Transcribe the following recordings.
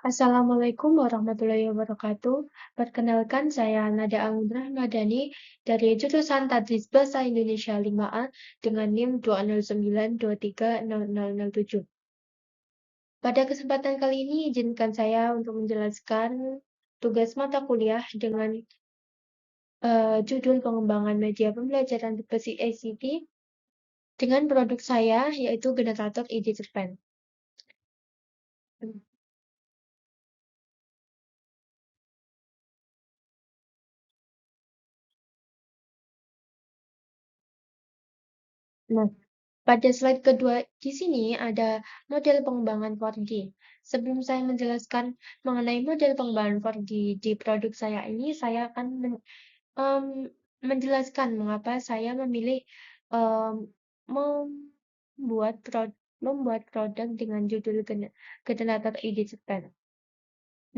Assalamualaikum warahmatullahi wabarakatuh. Perkenalkan, saya Nada Anggra Madani dari jurusan Tadris Bahasa Indonesia 5A dengan NIM 209230007. Pada kesempatan kali ini, izinkan saya untuk menjelaskan tugas mata kuliah dengan judul pengembangan media pembelajaran berbasis ICT dengan produk saya, yaitu generator ide cerpen. Nah, pada slide kedua di sini ada model pengembangan 4D. Sebelum saya menjelaskan mengenai model pengembangan 4D di produk saya ini, saya akan menjelaskan mengapa saya memilih em, membuat produk dengan judul generator ide cerpen.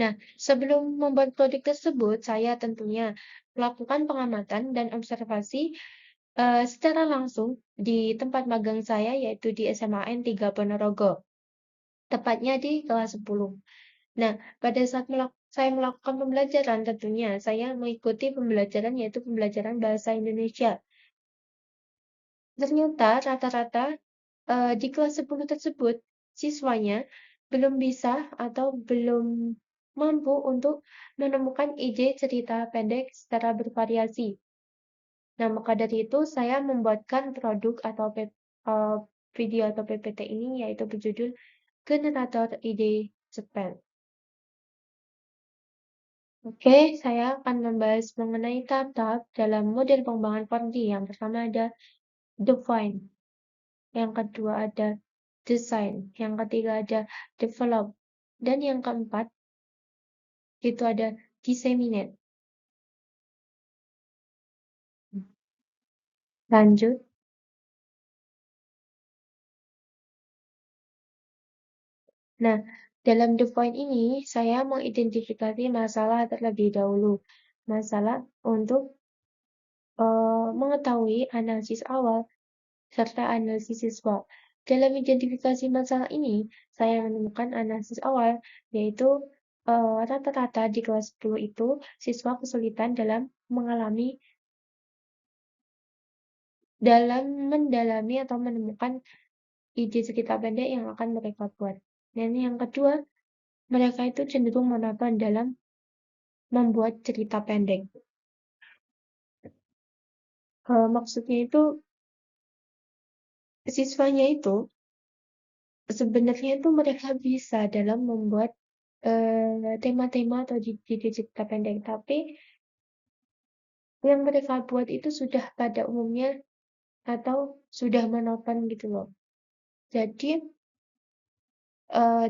Nah, sebelum membuat produk tersebut, saya tentunya melakukan pengamatan dan observasi secara langsung di tempat magang saya, yaitu di SMAN 3 Ponorogo, tepatnya di kelas 10. Nah, pada saat saya melakukan pembelajaran, tentunya saya mengikuti pembelajaran, yaitu pembelajaran bahasa Indonesia. Ternyata rata-rata di kelas 10 tersebut, siswanya belum bisa atau belum mampu untuk menemukan ide cerita pendek secara bervariasi. Nah, maka dari itu saya membuatkan produk atau video atau PPT ini, yaitu berjudul Generator Ide Cerpen. Oke, saya akan membahas mengenai tahap-tahap dalam model pengembangan 4D. Yang pertama ada define, yang kedua ada design, yang ketiga ada develop, dan yang keempat itu ada disseminate. Lanjut. Nah, dalam define ini saya mengidentifikasi masalah terlebih dahulu. Masalah untuk mengetahui analisis awal serta analisis siswa. Dalam identifikasi masalah ini, saya menemukan analisis awal, yaitu rata-rata di kelas 10 itu siswa kesulitan dalam mendalami atau menemukan ide cerita pendek yang akan mereka buat. Dan yang kedua, mereka itu cenderung monoton dalam membuat cerita pendek. Maksudnya itu siswanya itu sebenarnya itu mereka bisa dalam membuat tema-tema atau ide cerita pendek, tapi yang mereka buat itu sudah pada umumnya atau sudah monoton gitu loh. Jadi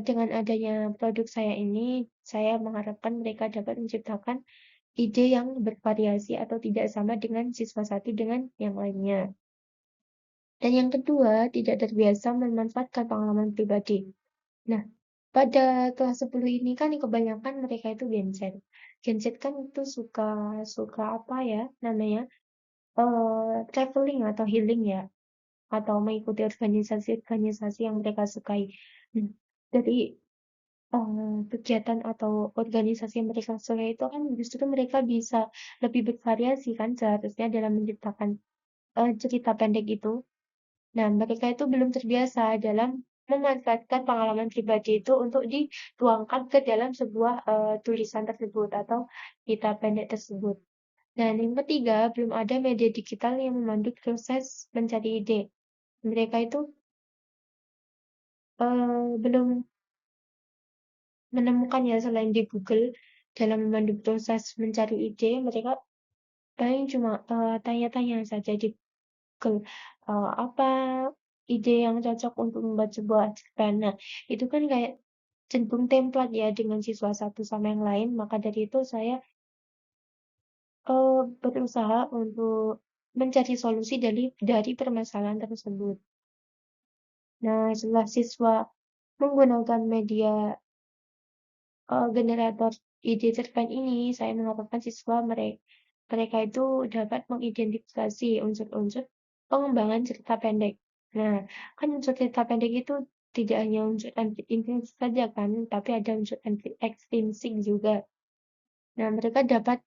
dengan adanya produk saya ini, saya mengharapkan mereka dapat menciptakan ide yang bervariasi atau tidak sama dengan siswa satu dengan yang lainnya. Dan yang kedua, tidak terbiasa memanfaatkan pengalaman pribadi. Nah, pada kelas 10 ini kan kebanyakan mereka itu Gen Z. Gen Z kan itu suka apa ya namanya? Traveling atau healing ya, atau mengikuti organisasi-organisasi yang mereka sukai. Nah, dari kegiatan atau organisasi yang mereka sukai itu kan justru mereka bisa lebih bervariasi kan seharusnya dalam menciptakan cerita pendek itu. Nah, mereka itu belum terbiasa dalam memanfaatkan pengalaman pribadi itu untuk dituangkan ke dalam sebuah tulisan tersebut atau cerita pendek tersebut. Dan yang ketiga, belum ada media digital yang memandu proses mencari ide. Mereka itu belum menemukannya selain di Google dalam memandu proses mencari ide. Mereka paling cuma tanya-tanya saja di Google apa ide yang cocok untuk membuat sebuah cerpen. Nah, itu kan kayak cenderung template ya dengan siswa satu sama yang lain. Maka dari itu saya berusaha untuk mencari solusi dari permasalahan tersebut. Nah, setelah siswa menggunakan media generator ide cerpen ini, saya mengharapkan siswa mereka itu dapat mengidentifikasi unsur-unsur pengembangan cerita pendek. Nah, kan unsur cerita pendek itu tidak hanya unsur intrinsik saja kan, tapi ada unsur ekstrinsik juga. Nah, mereka dapat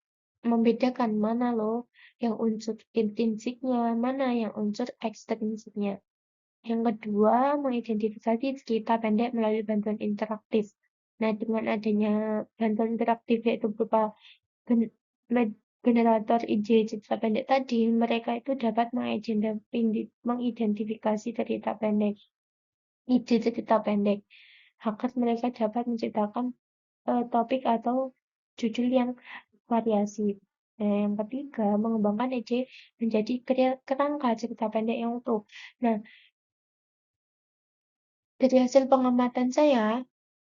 membedakan mana loh yang unsur intrinsiknya, mana yang unsur ekstrinsiknya. Yang kedua, mengidentifikasi cerita pendek melalui bantuan interaktif. Nah, dengan adanya bantuan interaktif yaitu berupa gen- generator ide cerita pendek tadi, mereka itu dapat mengidentifikasi cerita pendek, ide cerita pendek, agar mereka dapat menciptakan topik atau judul yang variasi. Nah, yang ketiga, mengembangkan ide menjadi kerangka cerita pendek yang utuh. Nah, dari hasil pengamatan saya,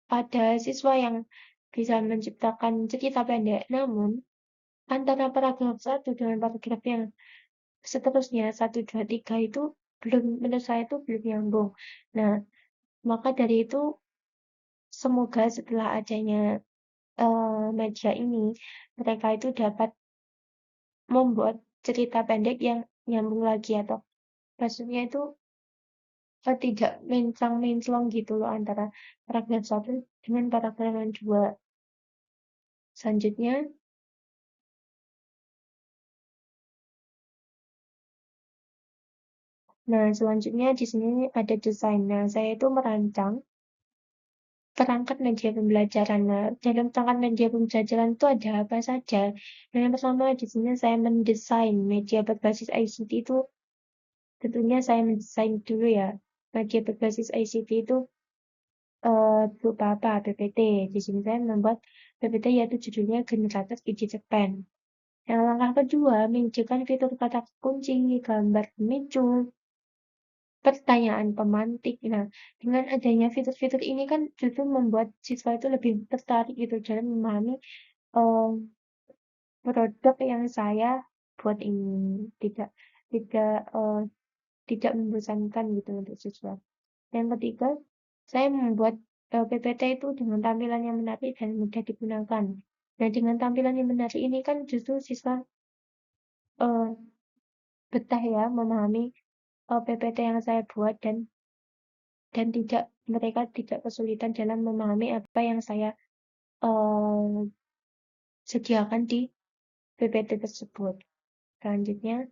ada siswa yang bisa menciptakan cerita pendek, namun antara paragraf satu dengan paragraf yang seterusnya, 1, 2, 3 itu belum, menurut saya itu belum nyambung. Nah, maka dari itu, semoga setelah adanya media ini, mereka itu dapat membuat cerita pendek yang nyambung lagi, atau maksudnya itu tidak menclang-menclong gitu loh antara paragraf satu dengan paragraf yang dua. Selanjutnya, di sini ada desain. Nah, saya itu merancang perangkat media pembelajaran. Nah, dalam perangkat media pembelajaran itu ada apa saja? Nah, yang pertama di sini saya mendesain media berbasis ICT itu, tentunya saya mendesain dulu ya. Media berbasis ICT itu berupa apa? PPT. Di sini saya membuat PPT yaitu judulnya Generator Ide Cerpen. Yang langkah kedua, menunjukkan fitur kata kunci, gambar pemicu, pertanyaan pemantik. Nah, dengan adanya fitur-fitur ini kan justru membuat siswa itu lebih tertarik gitu dalam memahami eh, produk yang saya buat ini. Tidak eh, tidak membosankan gitu untuk siswa. Yang ketiga, saya membuat PPT itu dengan tampilan yang menarik dan mudah digunakan. Nah, dengan tampilan yang menarik ini kan justru siswa eh, betah ya memahami PPT yang saya buat, dan mereka tidak kesulitan dalam memahami apa yang saya eh, sediakan di PPT tersebut. Selanjutnya,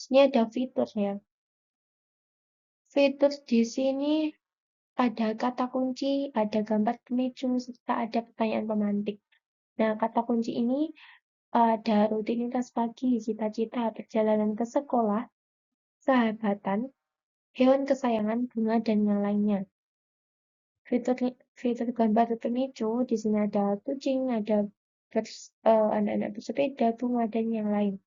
ini ada fitur ya. Fitur di sini ada kata kunci, ada gambar pemicu, serta ada pertanyaan pemantik. Nah, kata kunci ini ada rutinitas pagi, cita-cita, perjalanan ke sekolah, sahabatan, hewan kesayangan, bunga, dan yang lainnya. Fitur fitur gambar pemicu di sini ada kucing, ada anak-anak bersepeda, bunga, dan yang lain.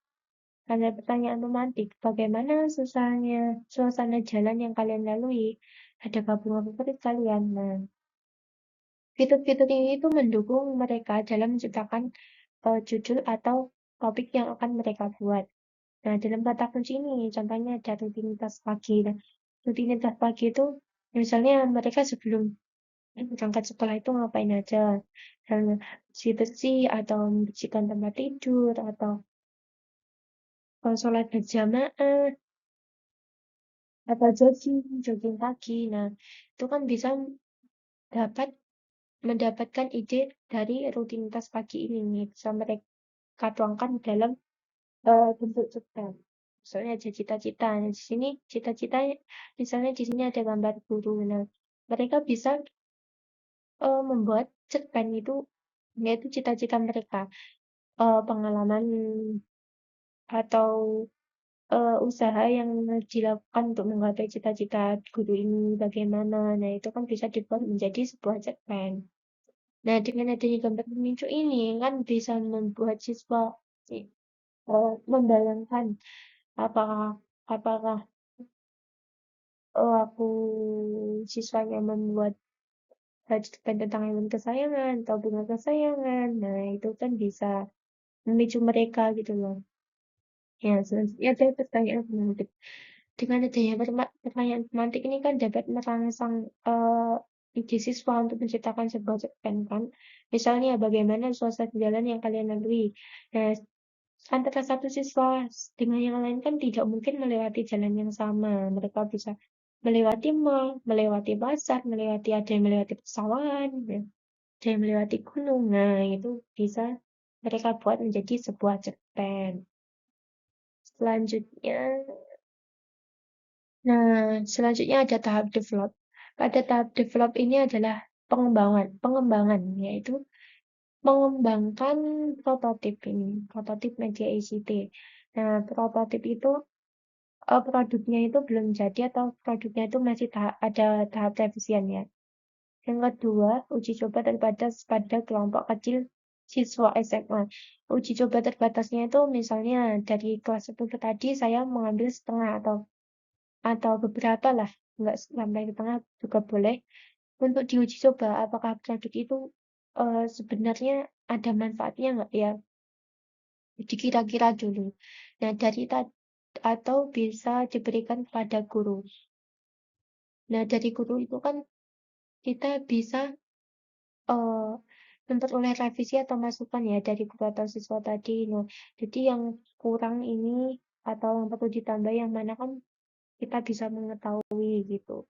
Ada pertanyaan romantik, bagaimana suasana jalan yang kalian lalui? Adakah bunga favorit kalian? Nah, fitur-fitur ini itu mendukung mereka dalam menciptakan judul atau topik yang akan mereka buat. Nah, dalam kata kunci ini, contohnya ada rutinitas pagi. Nah, rutinitas pagi itu misalnya mereka sebelum berangkat sekolah itu ngapain aja, misalnya bersih-bersih, atau membersihkan tempat tidur, atau sholat berjamaah, atau jogging pagi. Nah, itu kan bisa dapat mendapatkan ide dari rutinitas pagi ini, bisa mereka tuangkan dalam bentuk cerpen. Misalnya ada cita-cita. Nah, di sini cita-cita, misalnya di sini ada gambar guru. Nah, mereka bisa membuat cerpen itu yaitu cita-cita mereka, pengalaman atau usaha yang dilakukan untuk menggapai cita-cita guru ini bagaimana. Nah, itu kan bisa dibuat menjadi sebuah cerpen. Nah, dengan adanya gambar pemicu ini kan bisa membuat siswa membayangkan apakah apakah aku siswanya membuat cerpen tentang hewan kesayangan atau bunga kesayangan. Nah, itu kan bisa memicu mereka gitu loh. Ya, selanjutnya ada pertanyaan pemantik. Dengan adanya pertanyaan pemantik ini kan dapat merangsang ide siswa untuk menciptakan sebuah cerpen kan. Misalnya, bagaimana suasana jalan yang kalian lalui. Nah, antara satu siswa dengan yang lain kan tidak mungkin melewati jalan yang sama. Mereka bisa melewati mall, melewati pasar, ada yang melewati pesawahan, ya, ada yang melewati gunung. Nah, itu bisa mereka buat menjadi sebuah cerpen. Selanjutnya, selanjutnya ada tahap develop. Pada tahap develop ini adalah pengembangan, yaitu mengembangkan prototip ini, prototip media ICT. Nah, prototip itu produknya itu belum jadi atau produknya itu masih ada tahap revisian ya. Yang kedua, uji coba terbatas pada kelompok kecil siswa SMA. Uji coba terbatasnya itu misalnya dari kelas 10 tadi saya mengambil setengah atau beberapa lah, nggak sampai setengah juga boleh. Untuk diuji coba apakah produk itu sebenarnya ada manfaatnya nggak ya? Dikira-kira dulu. Nah, atau bisa diberikan kepada guru. Nah, dari guru itu kan kita bisa uh, memperoleh revisi atau masukan ya dari guru atau siswa tadi. Nah, jadi yang kurang ini atau yang perlu ditambah yang mana kan kita bisa mengetahui gitu.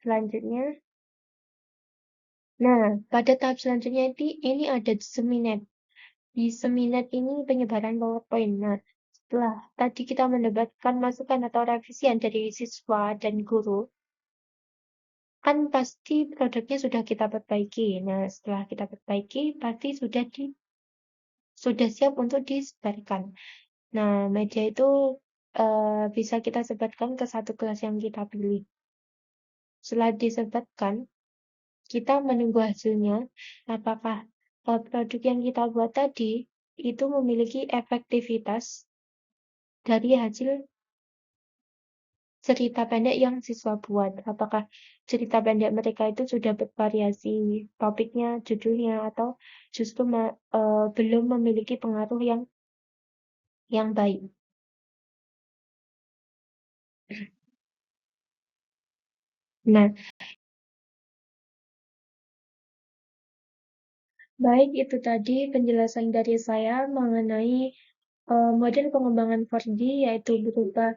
Selanjutnya, nah pada tahap selanjutnya ini ada disseminate. Disseminate ini penyebaran PowerPoint. Nah, setelah tadi kita mendapatkan masukan atau revisian dari siswa dan guru, kan pasti produknya sudah kita perbaiki. Nah, setelah kita perbaiki, pasti sudah siap untuk disebarkan. Nah, media itu bisa kita sebarkan ke satu kelas yang kita pilih. Setelah disebarkan, kita menunggu hasilnya, apakah produk yang kita buat tadi itu memiliki efektivitas dari hasil cerita pendek yang siswa buat. Apakah cerita pendek mereka itu sudah bervariasi topiknya, judulnya, atau justru belum memiliki pengaruh yang baik. Nah, baik itu tadi penjelasan dari saya mengenai model pengembangan 4D yaitu berupa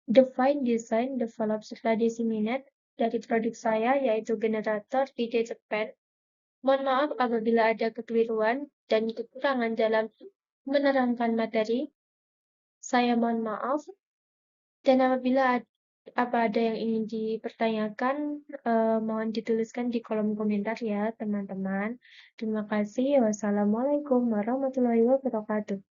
define, design, develop, serta disseminate dari produk saya yaitu generator ide cerpen. Mohon maaf apabila ada kekeliruan dan kekurangan dalam menerangkan materi. Saya mohon maaf. Dan apabila ada yang ingin dipertanyakan, mohon dituliskan di kolom komentar ya, teman-teman. Terima kasih. Wassalamualaikum warahmatullahi wabarakatuh.